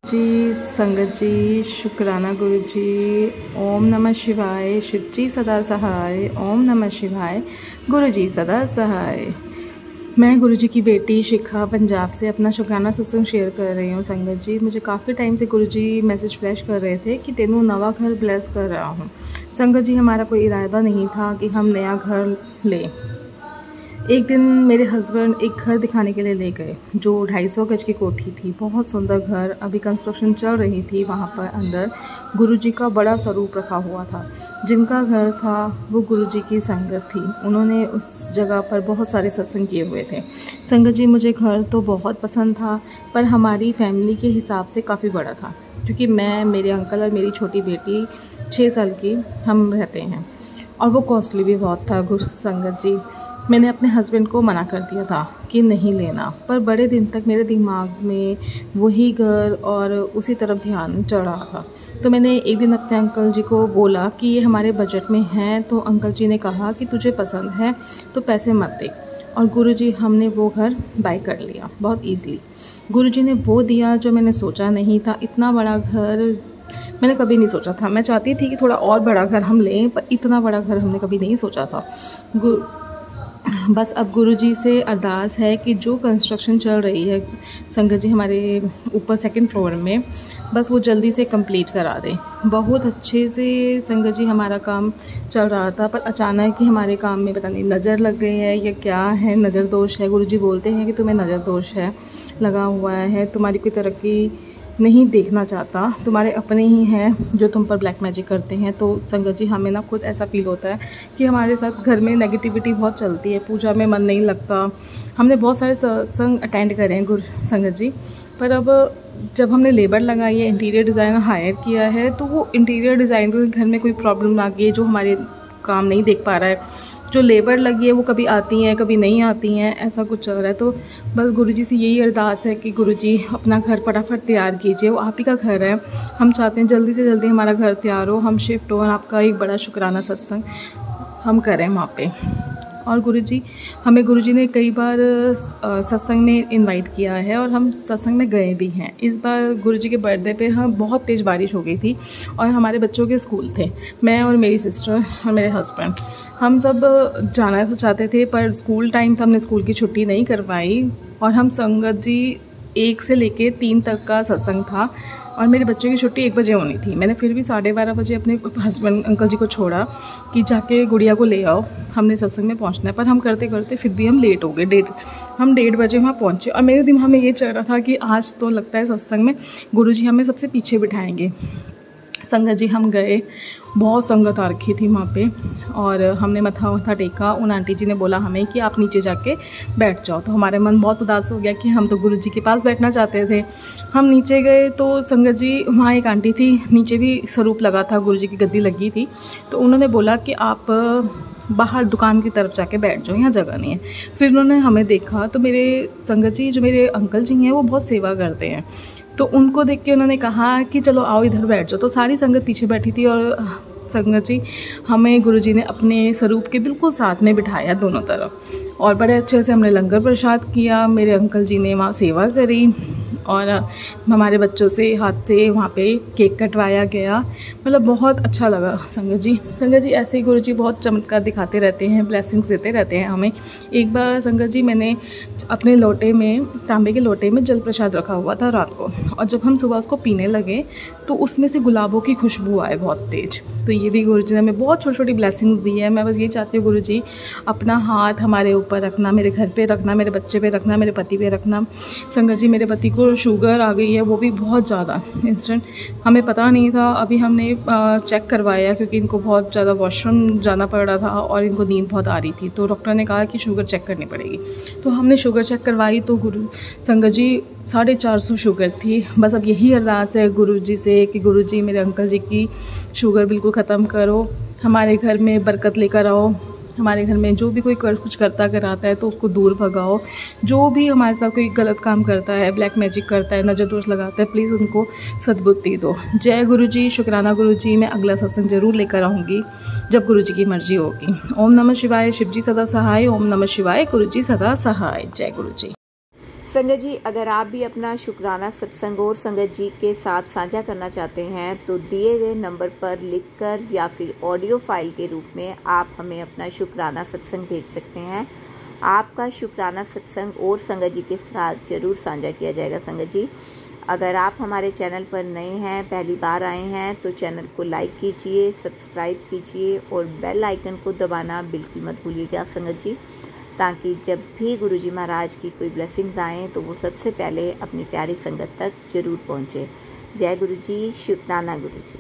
जी संगत जी, शुक्राना गुरु जी। ओम नमः शिवाय। शिव जी सदा सहाय। ओम नमः शिवाय। गुरु जी सदा सहाय। मैं गुरु जी की बेटी शिखा पंजाब से अपना शुक्राना सत्संग शेयर कर रही हूँ। संगत जी, मुझे काफ़ी टाइम से गुरु जी मैसेज फ्लैश कर रहे थे कि तेनू नवा घर ब्लेस कर रहा हूँ। संगत जी, हमारा कोई इरादा नहीं था कि हम नया घर लें। एक दिन मेरे हस्बैंड एक घर दिखाने के लिए ले गए जो 250 गज की कोठी थी। बहुत सुंदर घर, अभी कंस्ट्रक्शन चल रही थी। वहाँ पर अंदर गुरुजी का बड़ा स्वरूप रखा हुआ था। जिनका घर था वो गुरुजी की संगत थी। उन्होंने उस जगह पर बहुत सारे सत्संग किए हुए थे। संगत जी, मुझे घर तो बहुत पसंद था, पर हमारी फैमिली के हिसाब से काफ़ी बड़ा था, क्योंकि मैं, मेरे अंकल और मेरी छोटी बेटी 6 साल की हम रहते हैं, और वो कॉस्टली भी बहुत था। गुरु संगत जी, मैंने अपने हस्बैंड को मना कर दिया था कि नहीं लेना, पर बड़े दिन तक मेरे दिमाग में वही घर और उसी तरफ ध्यान चढ़ रहा था। तो मैंने एक दिन अपने अंकल जी को बोला कि ये हमारे बजट में है। तो अंकल जी ने कहा कि तुझे पसंद है तो पैसे मत दे। और गुरुजी, हमने वो घर बाय कर लिया बहुत ईज़िली। गुरुजी ने वो दिया जो मैंने सोचा नहीं था। इतना बड़ा घर मैंने कभी नहीं सोचा था। मैं चाहती थी कि थोड़ा और बड़ा घर हम लें, पर इतना बड़ा घर हमने कभी नहीं सोचा था। बस अब गुरुजी से अरदास है कि जो कंस्ट्रक्शन चल रही है संगत जी हमारे ऊपर 2nd फ्लोर में, बस वो जल्दी से कंप्लीट करा दें। बहुत अच्छे से संगत जी हमारा काम चल रहा था, पर अचानक ही हमारे काम में पता नहीं नज़र लग गई है या क्या है, नज़र दोष है। गुरुजी बोलते हैं कि तुम्हें नज़र दोष है, लगा हुआ है, तुम्हारी कोई तरक्की नहीं देखना चाहता, तुम्हारे अपने ही हैं जो तुम पर ब्लैक मैजिक करते हैं। तो संगत जी, हमें ना खुद ऐसा फील होता है कि हमारे साथ घर में नेगेटिविटी बहुत चलती है, पूजा में मन नहीं लगता। हमने बहुत सारे सत्संग अटेंड करे हैं गुरु संगत जी, पर अब जब हमने लेबर लगाई है, इंटीरियर डिज़ाइनर हायर किया है, तो वो इंटीरियर डिज़ाइनर के घर में कोई प्रॉब्लम आ गई है जो हमारे काम नहीं देख पा रहा है। जो लेबर लगी है वो कभी आती हैं कभी नहीं आती हैं, ऐसा कुछ चल रहा है। तो बस गुरुजी से यही अरदास है कि गुरुजी अपना घर फटाफट तैयार कीजिए। वो आप ही का घर है, हम चाहते हैं जल्दी से जल्दी हमारा घर तैयार हो, हम शिफ्ट हो, और आपका एक बड़ा शुक्राना सत्संग हम करें वहाँ पे। और गुरुजी, हमें गुरुजी ने कई बार सत्संग में इनवाइट किया है और हम सत्संग में गए भी हैं। इस बार गुरुजी के बर्थडे पे हम बहुत तेज़ बारिश हो गई थी और हमारे बच्चों के स्कूल थे। मैं और मेरी सिस्टर और मेरे हस्बैंड, हम सब जाना तो चाहते थे, पर स्कूल टाइम से हमने स्कूल की छुट्टी नहीं करवाई। और हम संगत जी 1 से लेके 3 तक का सत्संग था और मेरे बच्चों की छुट्टी 1 बजे होनी थी। मैंने फिर भी 12:30 बजे अपने हस्बैंड अंकल जी को छोड़ा कि जाके गुड़िया को ले आओ, हमने सत्संग में पहुंचना है। पर हम करते करते फिर भी हम लेट हो गए। हम 1:30 बजे वहाँ पहुँचे और मेरे दिमाग में ये चल रहा था कि आज तो लगता है सत्संग में गुरुजी हमें सबसे पीछे बिठाएंगे। संगत जी, हम गए, बहुत संगत आ रखी थी वहाँ पे, और हमने मत्था टेका। उन आंटी जी ने बोला हमें कि आप नीचे जाके बैठ जाओ। तो हमारे मन बहुत उदास हो गया कि हम तो गुरुजी के पास बैठना चाहते थे। हम नीचे गए तो संगत जी, वहाँ एक आंटी थी, नीचे भी स्वरूप लगा था, गुरुजी की गद्दी लगी थी। तो उन्होंने बोला कि आप बाहर दुकान की तरफ जाके बैठ जाओ, यहाँ जगह नहीं है। फिर उन्होंने हमें देखा तो मेरे संगत जी, जो मेरे अंकल जी हैं, वो बहुत सेवा करते हैं, तो उनको देख के उन्होंने कहा कि चलो आओ इधर बैठ जाओ। तो सारी संगत पीछे बैठी थी और संगत जी, हमें गुरुजी ने अपने स्वरूप के बिल्कुल साथ में बिठाया दोनों तरफ, और बड़े अच्छे से हमने लंगर प्रसाद किया। मेरे अंकल जी ने वहाँ सेवा करी और हमारे बच्चों से हाथ से वहाँ पे केक कटवाया गया। मतलब बहुत अच्छा लगा संगत जी। संगत जी, ऐसे ही गुरुजी बहुत चमत्कार दिखाते रहते हैं, ब्लेसिंग्स देते रहते हैं हमें। एक बार संगत जी, मैंने अपने लोटे में, तांबे के लोटे में जल प्रसाद रखा हुआ था रात को, और जब हम सुबह उसको पीने लगे तो उसमें से गुलाबों की खुशबू आए बहुत तेज़। तो ये भी गुरुजी ने हमें बहुत छोटी छोटी ब्लेसिंग्स दी है। मैं बस ये चाहती हूँ गुरुजी, अपना हाथ हमारे ऊपर रखना, मेरे घर पे रखना, मेरे बच्चे पे रखना, मेरे पति पे रखना। संगत जी, मेरे पति को शुगर आ गई है, वो भी बहुत ज़्यादा इंस्टेंट, हमें पता नहीं था। अभी हमने चेक करवाया क्योंकि इनको बहुत ज़्यादा वॉशरूम जाना पड़ रहा था और इनको नींद बहुत आ रही थी, तो डॉक्टर ने कहा कि शुगर चेक करनी पड़ेगी। तो हमने शुगर चेक करवाई तो गुरु संगत जी 450 शुगर थी। बस अब यही अरदास है गुरुजी से कि गुरुजी, मेरे अंकल जी की शुगर बिल्कुल ख़त्म करो, हमारे घर में बरकत लेकर आओ, हमारे घर में जो भी कोई कुछ करता कराता है तो उसको दूर भगाओ। जो भी हमारे साथ कोई गलत काम करता है, ब्लैक मैजिक करता है, नज़र दोष लगाता है, प्लीज़ उनको सद्बुद्धि दो। जय गुरुजी, शुक्राना गुरुजी। मैं अगला सत्संग ज़रूर लेकर आऊँगी जब गुरुजी की मर्ज़ी होगी। ओम नमः शिवाय। शिव जी सदा सहाय। ओम नमः शिवाय। गुरुजी सदा सहाय। जय गुरुजी। संगत जी, अगर आप भी अपना शुक्राना सत्संग और संगत जी के साथ साझा करना चाहते हैं तो दिए गए नंबर पर लिखकर या फिर ऑडियो फाइल के रूप में आप हमें अपना शुक्राना सत्संग भेज सकते हैं। आपका शुक्राना सत्संग और संगत जी के साथ ज़रूर साझा किया जाएगा। संगत जी, अगर आप हमारे चैनल पर नए हैं, पहली बार आए हैं, तो चैनल को लाइक कीजिए, सब्सक्राइब कीजिए और बेल आइकन को दबाना बिल्कुल मत भूलिएगा संगत जी, ताकि जब भी गुरुजी महाराज की कोई ब्लेसिंग्स आएँ तो वो सबसे पहले अपनी प्यारी संगत तक ज़रूर पहुँचे। जय गुरु जी, शुक्राना गुरु जी।